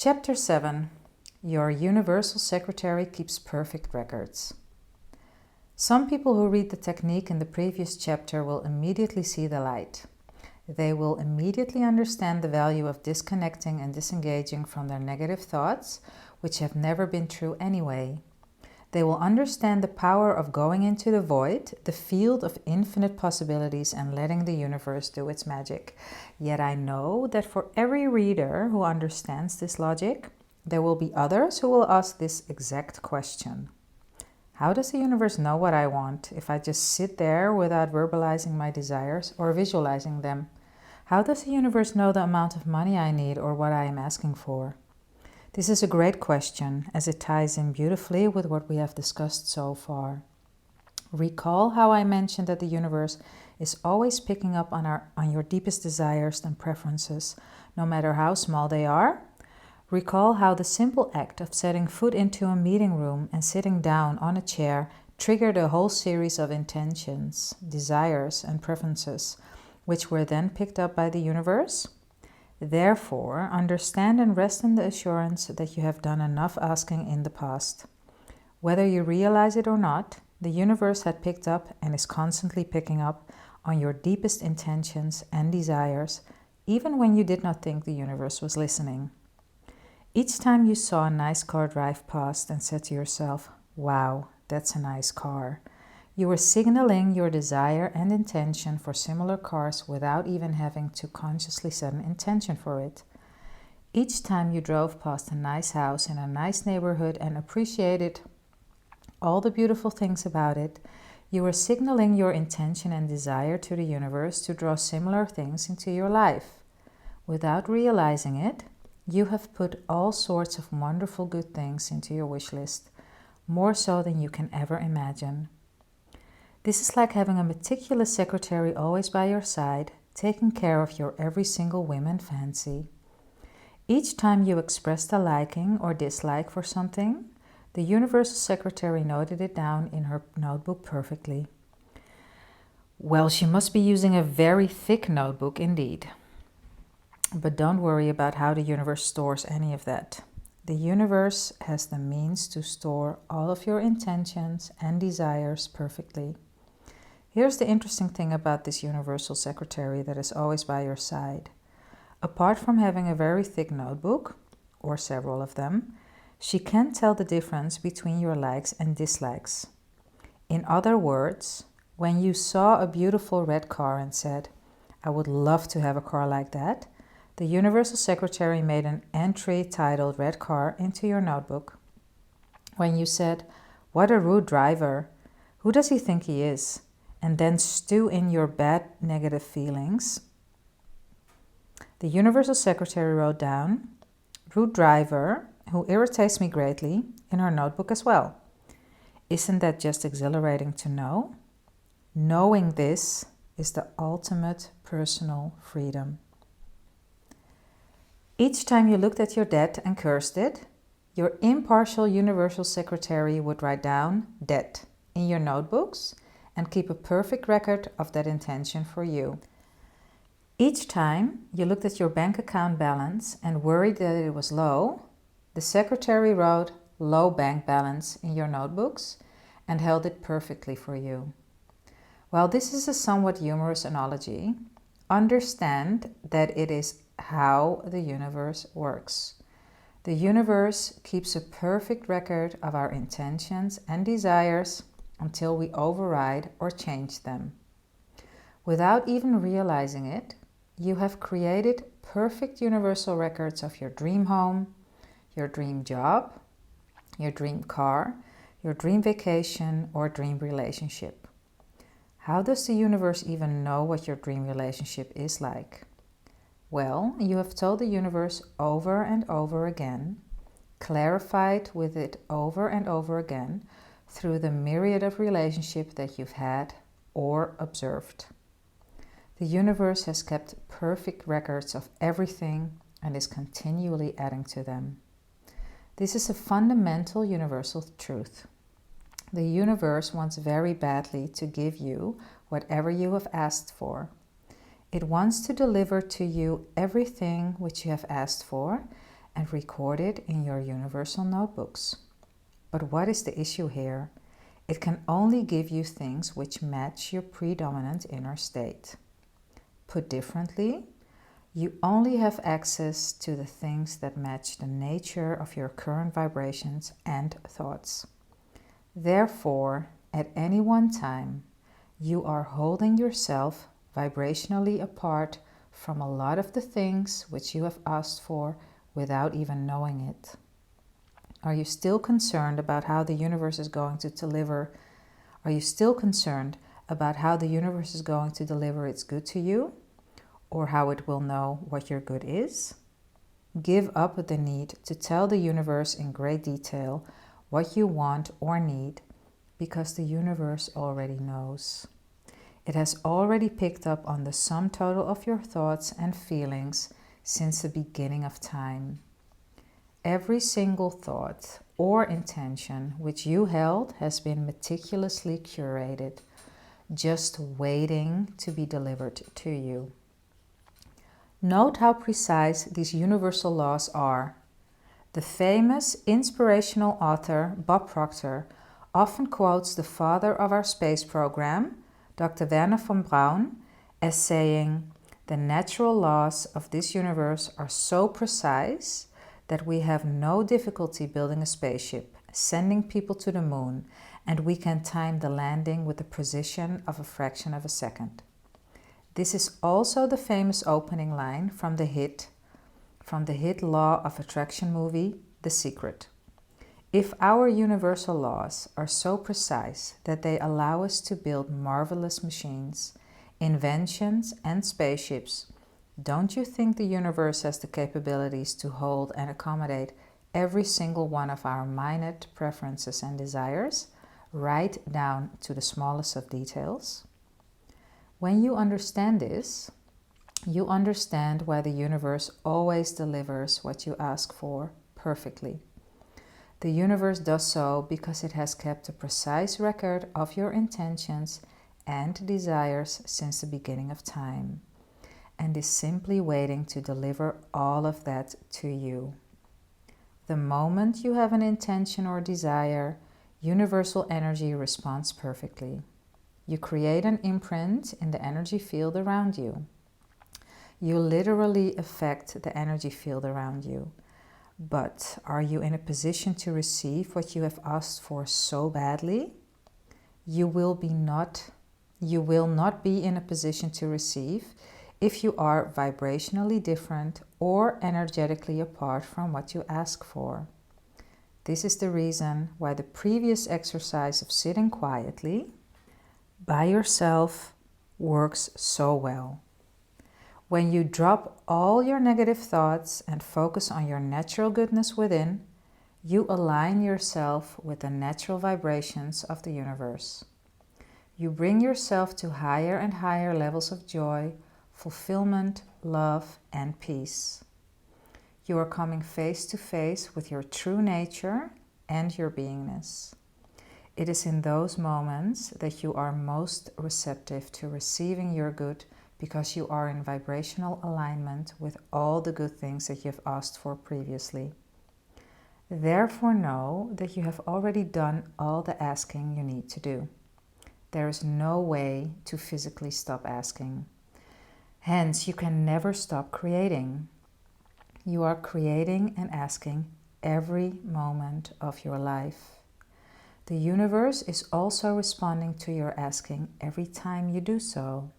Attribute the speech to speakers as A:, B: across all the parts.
A: Chapter 7. Your Universal Secretary Keeps Perfect Records. Some people who read the technique in the previous chapter will immediately see the light. They will immediately understand the value of disconnecting and disengaging from their negative thoughts, which have never been true anyway. They will understand the power of going into the void, the field of infinite possibilities, and letting the universe do its magic. Yet I know that for every reader who understands this logic, there will be others who will ask this exact question. How does the universe know what I want if I just sit there without verbalizing my desires or visualizing them? How does the universe know the amount of money I need or what I am asking for? This is a great question, as it ties in beautifully with what we have discussed so far. Recall how I mentioned that the universe is always picking up on your deepest desires and preferences, no matter how small they are? Recall how the simple act of setting foot into a meeting room and sitting down on a chair triggered a whole series of intentions, desires, and preferences, which were then picked up by the universe? Therefore, understand and rest in the assurance that you have done enough asking in the past. Whether you realize it or not, the universe had picked up and is constantly picking up on your deepest intentions and desires, even when you did not think the universe was listening. Each time you saw a nice car drive past and said to yourself, "Wow, that's a nice car," you were signaling your desire and intention for similar cars without even having to consciously set an intention for it. Each time you drove past a nice house in a nice neighborhood and appreciated all the beautiful things about it, you were signaling your intention and desire to the universe to draw similar things into your life. Without realizing it, you have put all sorts of wonderful good things into your wish list, more so than you can ever imagine. This is like having a meticulous secretary always by your side, taking care of your every single whim and fancy. Each time you expressed a liking or dislike for something, the universal secretary noted it down in her notebook perfectly. Well, she must be using a very thick notebook indeed. But don't worry about how the universe stores any of that. The universe has the means to store all of your intentions and desires perfectly. Here's the interesting thing about this universal secretary that is always by your side. Apart from having a very thick notebook, or several of them, she can tell the difference between your likes and dislikes. In other words, when you saw a beautiful red car and said, "I would love to have a car like that," the universal secretary made an entry titled "Red Car" into your notebook. When you said, "What a rude driver, who does he think he is?" and then stew in your bad negative feelings, the universal secretary wrote down, "Rude driver, who irritates me greatly," in her notebook as well. Isn't that just exhilarating to know? Knowing this is the ultimate personal freedom. Each time you looked at your debt and cursed it, your impartial universal secretary would write down "debt" in your notebooks and keep a perfect record of that intention for you. Each time you looked at your bank account balance and worried that it was low, the secretary wrote "low bank balance" in your notebooks and held it perfectly for you. While this is a somewhat humorous analogy, understand that it is how the universe works. The universe keeps a perfect record of our intentions and desires until we override or change them. Without even realizing it, you have created perfect universal records of your dream home, your dream job, your dream car, your dream vacation, or dream relationship. How does the universe even know what your dream relationship is like? Well, you have told the universe over and over again, clarified with it over and over again, through the myriad of relationships that you've had or observed. The universe has kept perfect records of everything and is continually adding to them. This is a fundamental universal truth. The universe wants very badly to give you whatever you have asked for. It wants to deliver to you everything which you have asked for, and record it in your universal notebooks. But what is the issue here? It can only give you things which match your predominant inner state. Put differently, you only have access to the things that match the nature of your current vibrations and thoughts. Therefore, at any one time, you are holding yourself vibrationally apart from a lot of the things which you have asked for without even knowing it. Are you still concerned about how the universe is going to deliver? Are you still concerned about how the universe is going to deliver its good to you? Or how it will know what your good is? Give up the need to tell the universe in great detail what you want or need, because the universe already knows. It has already picked up on the sum total of your thoughts and feelings since the beginning of time. Every single thought or intention which you held has been meticulously curated, just waiting to be delivered to you. Note how precise these universal laws are. The famous inspirational author Bob Proctor often quotes the father of our space program, Dr. Wernher von Braun, as saying, "The natural laws of this universe are so precise that we have no difficulty building a spaceship, sending people to the moon, and we can time the landing with the precision of a fraction of a second." This is also the famous opening line from the hit Law of Attraction movie, The Secret. If our universal laws are so precise that they allow us to build marvelous machines, inventions, and spaceships, don't you think the universe has the capabilities to hold and accommodate every single one of our minute preferences and desires, right down to the smallest of details? When you understand this, you understand why the universe always delivers what you ask for perfectly. The universe does so because it has kept a precise record of your intentions and desires since the beginning of time, and is simply waiting to deliver all of that to you. The moment you have an intention or desire, universal energy responds perfectly. You create an imprint in the energy field around you. You literally affect the energy field around you. But are you in a position to receive what you have asked for so badly? You will not be in a position to receive if you are vibrationally different or energetically apart from what you ask for. This is the reason why the previous exercise of sitting quietly by yourself works so well. When you drop all your negative thoughts and focus on your natural goodness within, you align yourself with the natural vibrations of the universe. You bring yourself to higher and higher levels of joy, fulfillment, love, and peace. You are coming face to face with your true nature and your beingness. It is in those moments that you are most receptive to receiving your good, because you are in vibrational alignment with all the good things that you have asked for previously. Therefore, know that you have already done all the asking you need to do. There is no way to physically stop asking. Hence, you can never stop creating. You are creating and asking every moment of your life. The universe is also responding to your asking every time you do so.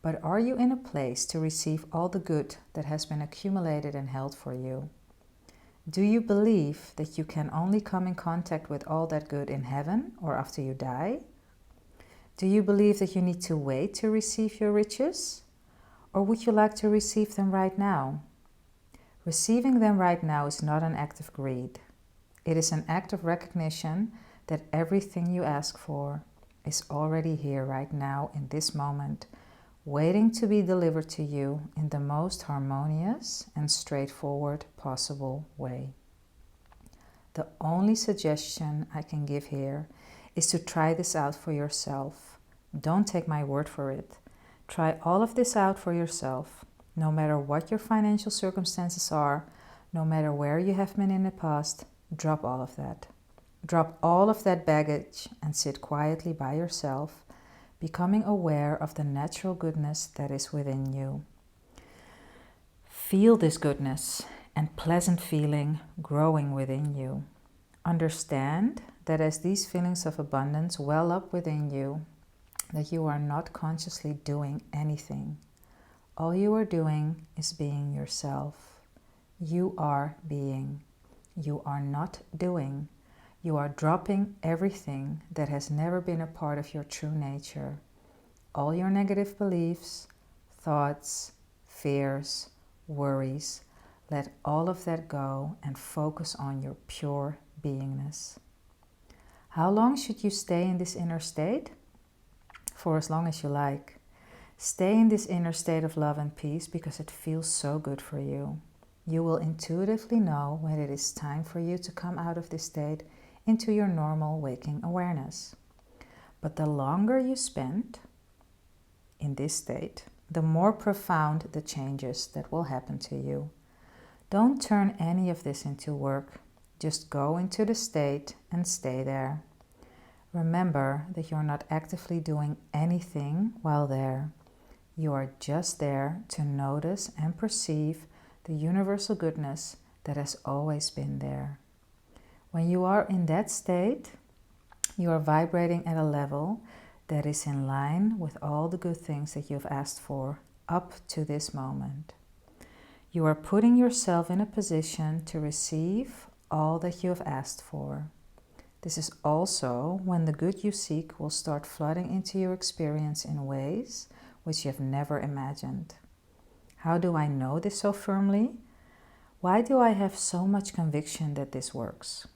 A: But are you in a place to receive all the good that has been accumulated and held for you? Do you believe that you can only come in contact with all that good in heaven or after you die? Do you believe that you need to wait to receive your riches? Or would you like to receive them right now? Receiving them right now is not an act of greed. It is an act of recognition that everything you ask for is already here right now in this moment, waiting to be delivered to you in the most harmonious and straightforward possible way. The only suggestion I can give here is to try this out for yourself. Don't take my word for it. Try all of this out for yourself. No matter what your financial circumstances are, No matter where you have been in the past, drop all of that. Drop all of that baggage and sit quietly by yourself, becoming aware of the natural goodness that is within you. Feel this goodness and pleasant feeling growing within you. Understand that as these feelings of abundance well up within you, that you are not consciously doing anything. All you are doing is being yourself. You are being. You are not doing. You are dropping everything that has never been a part of your true nature. All your negative beliefs, thoughts, fears, worries. Let all of that go and focus on your pure beingness. How long should you stay in this inner state? For as long as you like. Stay in this inner state of love and peace because it feels so good for you. You will intuitively know when it is time for you to come out of this state into your normal waking awareness. But the longer you spend in this state, the more profound the changes that will happen to you. Don't turn any of this into work. Just go into the state and stay there. Remember that you're not actively doing anything while there. You are just there to notice and perceive the universal goodness that has always been there. When you are in that state, you are vibrating at a level that is in line with all the good things that you've asked for up to this moment. You are putting yourself in a position to receive all that you have asked for. This is also when the good you seek will start flooding into your experience in ways which you have never imagined. How do I know this so firmly? Why do I have so much conviction that this works?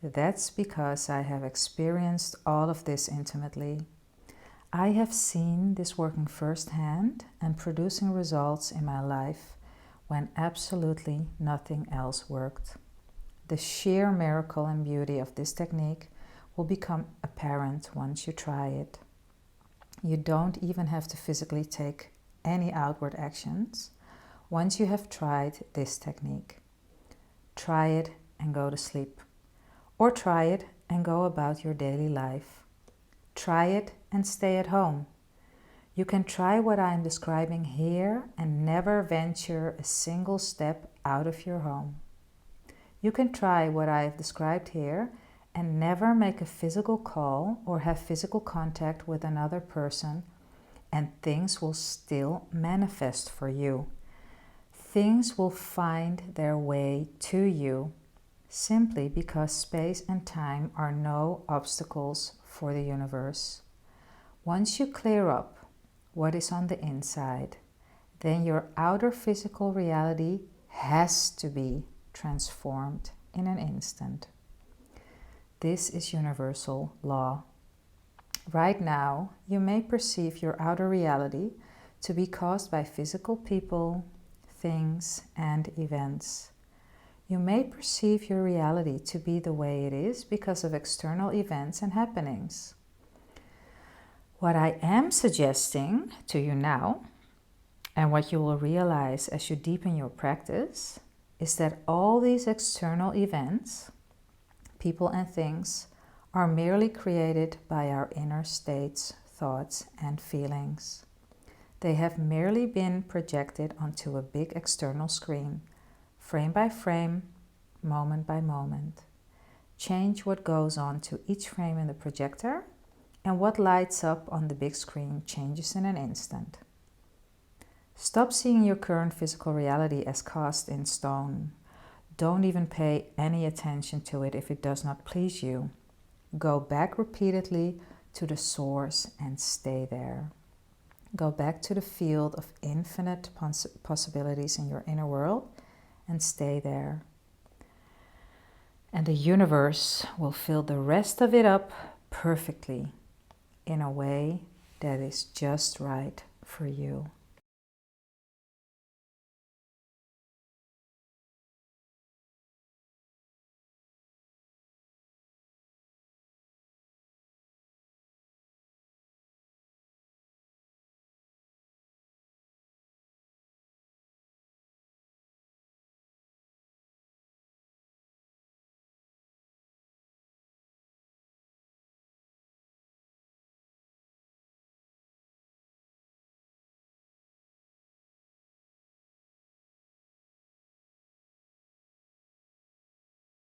A: That's because I have experienced all of this intimately. I have seen this working firsthand and producing results in my life when absolutely nothing else worked. The sheer miracle and beauty of this technique will become apparent once you try it. You don't even have to physically take any outward actions once you have tried this technique. Try it and go to sleep. Or try it and go about your daily life. Try it and stay at home. You can try what I am describing here and never venture a single step out of your home. You can try what I have described here and never make a physical call or have physical contact with another person, and things will still manifest for you. Things will find their way to you simply because space and time are no obstacles for the universe. Once you clear up what is on the inside, then your outer physical reality has to be transformed in an instant. This is universal law. Right now, you may perceive your outer reality to be caused by physical people, things, and events. You may perceive your reality to be the way it is because of external events and happenings. What I am suggesting to you now, and what you will realize as you deepen your practice, is that all these external events, people and things, are merely created by our inner states, thoughts, and feelings. They have merely been projected onto a big external screen, frame by frame, moment by moment. Change what goes on to each frame in the projector, and what lights up on the big screen changes in an instant. Stop seeing your current physical reality as cast in stone. Don't even pay any attention to it if it does not please you. Go back repeatedly to the source and stay there. Go back to the field of infinite possibilities in your inner world and stay there. And the universe will fill the rest of it up perfectly in a way that is just right for you.